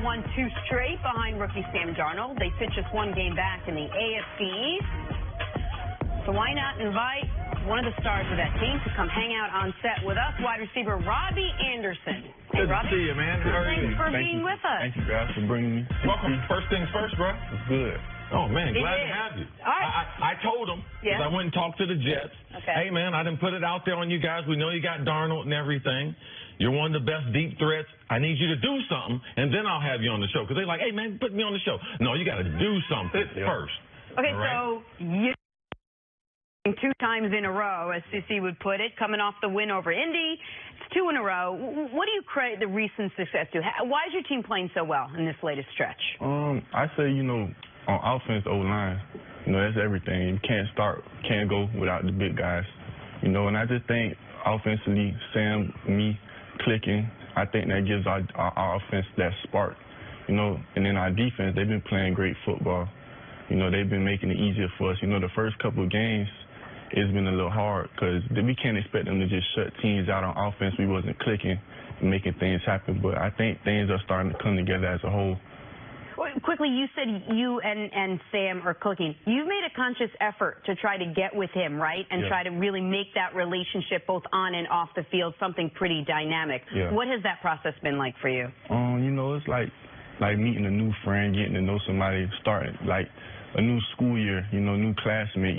Won 2 straight behind rookie Sam Darnold. They sit just 1 game back in the AFC East. So why not invite one of the stars of that team to come hang out on set with us, wide receiver Robbie Anderson. Hey, Good Robbie. to see you, man. How are you? Thanks for being with us. Thank you, guys, for bringing me. Welcome. First things first, bro. It's good. Oh, man, glad to have you. All right. I told them, because I went and talked to the Jets. Okay. Hey, man, I didn't put it out there on you guys. We know you got Darnold and everything. You're one of the best deep threats. I need you to do something, and then I'll have you on the show. Because they're like, hey, man, put me on the show. No, you got to do something first. Okay, right? So you 2 times in a row, as CC would put it, coming off the win over Indy. It's 2 in a row. What do you credit the recent success to? Why is your team playing so well in this latest stretch? I say, on offense, O-line, that's everything. You can't go without the big guys. And I just think offensively, Sam, me clicking, I think that gives our offense that spark. And then our defense, they've been playing great football. They've been making it easier for us. The first couple of games, it's been a little hard because we can't expect them to just shut teams out on offense. We wasn't clicking and making things happen. But I think things are starting to come together as a whole. Well, quickly, you said you and Sam are clicking. You've made a conscious effort to try to get with him, right? And try to really make that relationship both on and off the field something pretty dynamic. Yeah. What has that process been like for you? It's like meeting a new friend, getting to know somebody, starting like a new school year, new classmate,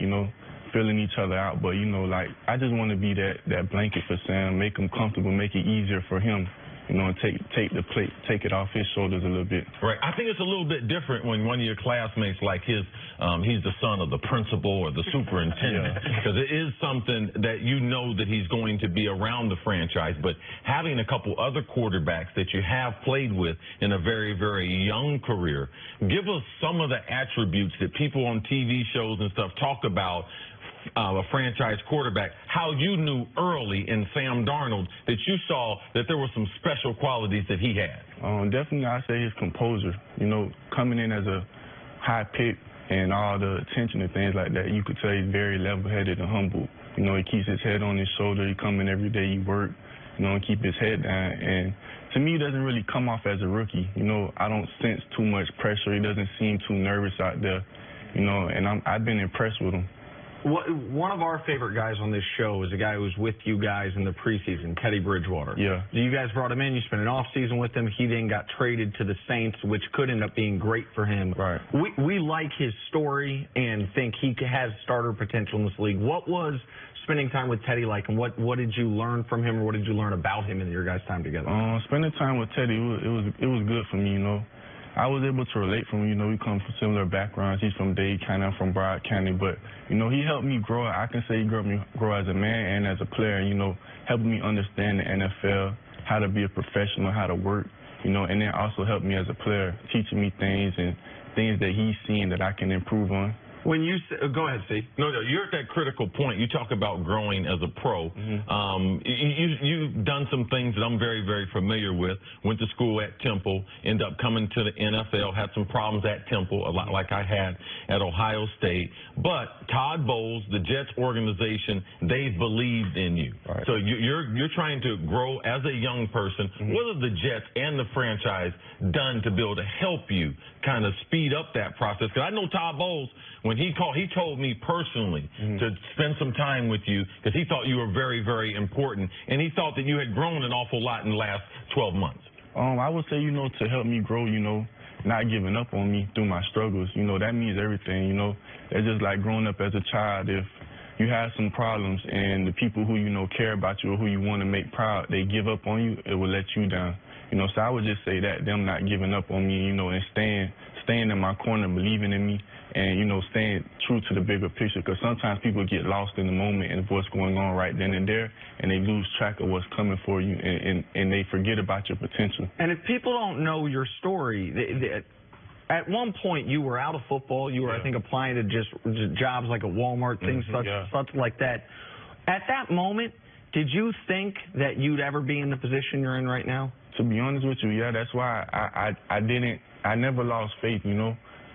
filling each other out. But, I just want to be that blanket for Sam, make him comfortable, make it easier for him, and take the plate, take it off his shoulders a little bit. Right. I think it's a little bit different when one of your classmates, like he's the son of the principal or the superintendent, because it is something that that he's going to be around the franchise. But having a couple other quarterbacks that you have played with in a very, very young career, give us some of the attributes that people on TV shows and stuff talk about a franchise quarterback, how you knew early in Sam Darnold that you saw that there were some special qualities that he had. Definitely, I say his composure. Coming in as a high pick and all the attention and things like that, you could say he's very level-headed and humble. He keeps his head on his shoulder. He come in every day, he work, and keep his head down. And to me, he doesn't really come off as a rookie. I don't sense too much pressure. He doesn't seem too nervous out there. And I've been impressed with him. One of our favorite guys on this show is a guy who was with you guys in the preseason, Teddy Bridgewater. Yeah. You guys brought him in. You spent an off season with him. He then got traded to the Saints, which could end up being great for him. Right. We like his story and think he has starter potential in this league. What was spending time with Teddy like, and what did you learn from him, or what did you learn about him in your guys' time together? Spending time with Teddy, it was good for me. I was able to relate from him. We come from similar backgrounds. He's from Dade County, I'm from Broward County. But, he helped me grow. I can say he helped me grow as a man and as a player, helping me understand the NFL, how to be a professional, how to work, and then also helped me as a player, teaching me things and things that he's seen that I can improve on. When you say, go ahead, Steve. No, you're at that critical point. You talk about growing as a pro. You've done some things that I'm very, very familiar with. Went to school at Temple, ended up coming to the NFL, had some problems at Temple, a lot like I had at Ohio State. But Todd Bowles, the Jets organization, they've believed in you. Right. So you're trying to grow as a young person. What have the Jets and the franchise done to be able to help you kind of speed up that process? Because I know Todd Bowles, when he told me personally to spend some time with you because he thought you were very, very important, and he thought that you had grown an awful lot in the last 12 months. I would say, to help me grow, not giving up on me through my struggles, that means everything, It's just like growing up as a child. If you have some problems and the people who, care about you or who you want to make proud, they give up on you, it will let you down. So I would just say that, them not giving up on me, and staying in my corner, believing in me, and, staying true to the bigger picture, because sometimes people get lost in the moment and what's going on right then and there, and they lose track of what's coming for you, and they forget about your potential. And if people don't know your story, at one point you were out of football. You were, I think, applying to just jobs like at Walmart, things such like that. At that moment, did you think that you'd ever be in the position you're in right now? To be honest with you, that's why I never lost faith,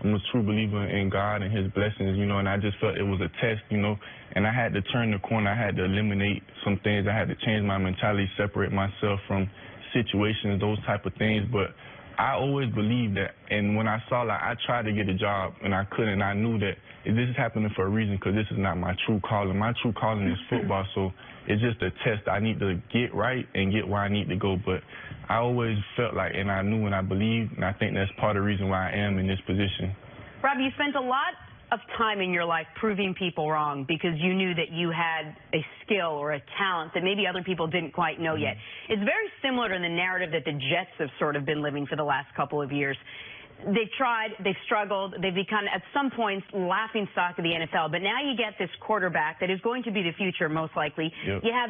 I'm a true believer in God and his blessings, and I just felt it was a test, and I had to turn the corner. I had to eliminate some things. I had to change my mentality, separate myself from situations, those type of things. But I always believed that, and when I saw, like, I tried to get a job and I couldn't, I knew that this is happening for a reason, because this is not my true calling. My true calling is football, so it's just a test. I need to get right and get where I need to go, but I always felt like, and I knew and I believed, and I think that's part of the reason why I am in this position. Robbie, you spent a lot of time in your life proving people wrong because you knew that you had a skill or a talent that maybe other people didn't quite know yet. It's very similar to the narrative that the Jets have sort of been living for the last couple of years. They've tried, they've struggled, they've become, at some points, laughing stock of the NFL. But now you get this quarterback that is going to be the future, most likely. Yep. You have,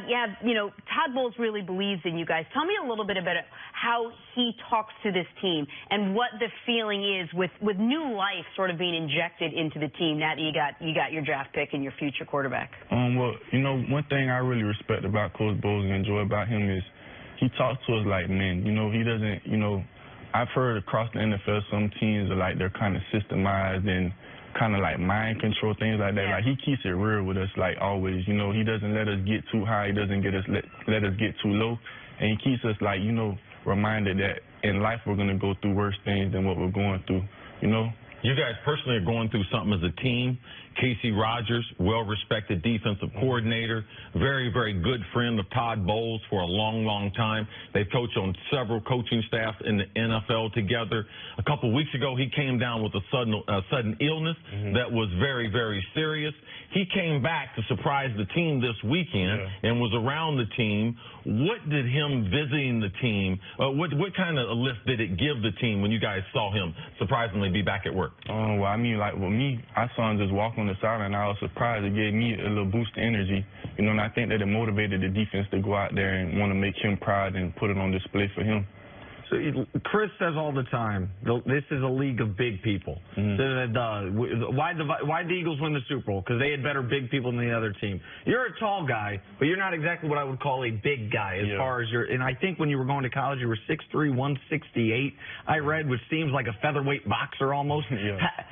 Todd Bowles really believes in you guys. Tell me a little bit about how he talks to this team and what the feeling is with new life sort of being injected into the team now that you got your draft pick and your future quarterback. Well, one thing I really respect about Coach Bowles and enjoy about him is he talks to us like men. He doesn't, I've heard across the NFL some teams are like they're kind of systemized and kind of like mind control, things like that. Yeah. Like he keeps it real with us, like always. He doesn't let us get too high. He doesn't let us get too low, and he keeps us like reminded that in life we're gonna go through worse things than what we're going through. You guys personally are going through something as a team. Casey Rogers, well-respected defensive coordinator, very, very good friend of Todd Bowles for a long, long time. They've coached on several coaching staffs in the NFL together. A couple weeks ago, he came down with a sudden illness that was very, very serious. He came back to surprise the team this weekend and was around the team. What did him visiting the team, what kind of a lift did it give the team when you guys saw him surprisingly be back at work? Well, I mean, like with me, I saw him just walk on the sideline. I was surprised. It gave me a little boost of energy, and I think that it motivated the defense to go out there and want to make him proud and put it on display for him. So Chris says all the time, this is a league of big people. Why'd the Eagles win the Super Bowl? Because they had better big people than the other team. You're a tall guy, but you're not exactly what I would call a big guy as far as and I think when you were going to college, you were 6'3", 168, I read, which seems like a featherweight boxer almost.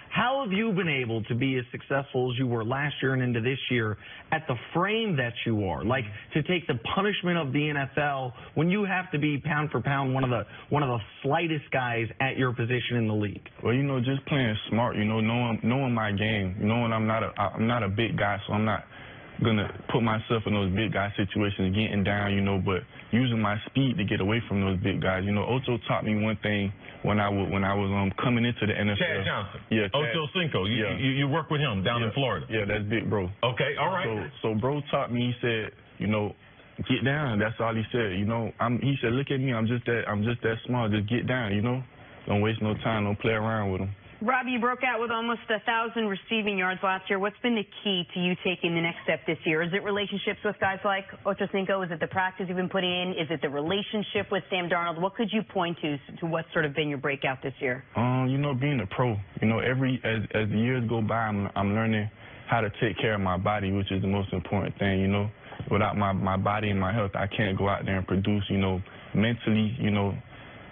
How have you been able to be as successful as you were last year and into this year at the frame that you are? Like, to take the punishment of the NFL when you have to be pound for pound one of the slightest guys at your position in the league? Well, just playing smart, knowing my game, knowing I'm not a big guy, so I'm not gonna put myself in those big guy situations, getting down, but using my speed to get away from those big guys. Ocho taught me one thing when I was coming into the NFL. Chad Johnson. Yeah, Chad. Ocho Cinco. You work with him down in Florida. Yeah, that's big bro. Okay, all right. So bro taught me. He said, get down. That's all he said. He said, look at me. I'm just that small. Just get down. Don't waste no time. Don't play around with him. Robbie, you broke out with almost 1,000 receiving yards last year. What's been the key to you taking the next step this year? Is it relationships with guys like Ocho Cinco? Is it the practice you've been putting in? Is it the relationship with Sam Darnold? What could you point to what's sort of been your breakout this year? Being a pro. As the years go by, I'm learning how to take care of my body, which is the most important thing. Without my body and my health, I can't go out there and produce. Mentally,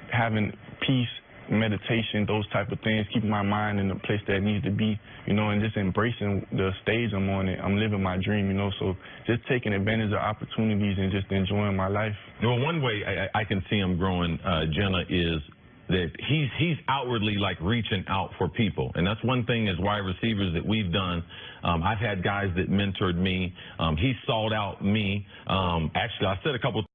having peace, meditation, those type of things, keeping my mind in the place that it needs to be, and just embracing the stage I'm on. I'm living my dream, so just taking advantage of opportunities and just enjoying my life. Well, one way I can see him growing, Jenna, is that he's outwardly like reaching out for people, and that's one thing as wide receivers that we've done. I've had guys that mentored me. He sought out me. Actually, I said a couple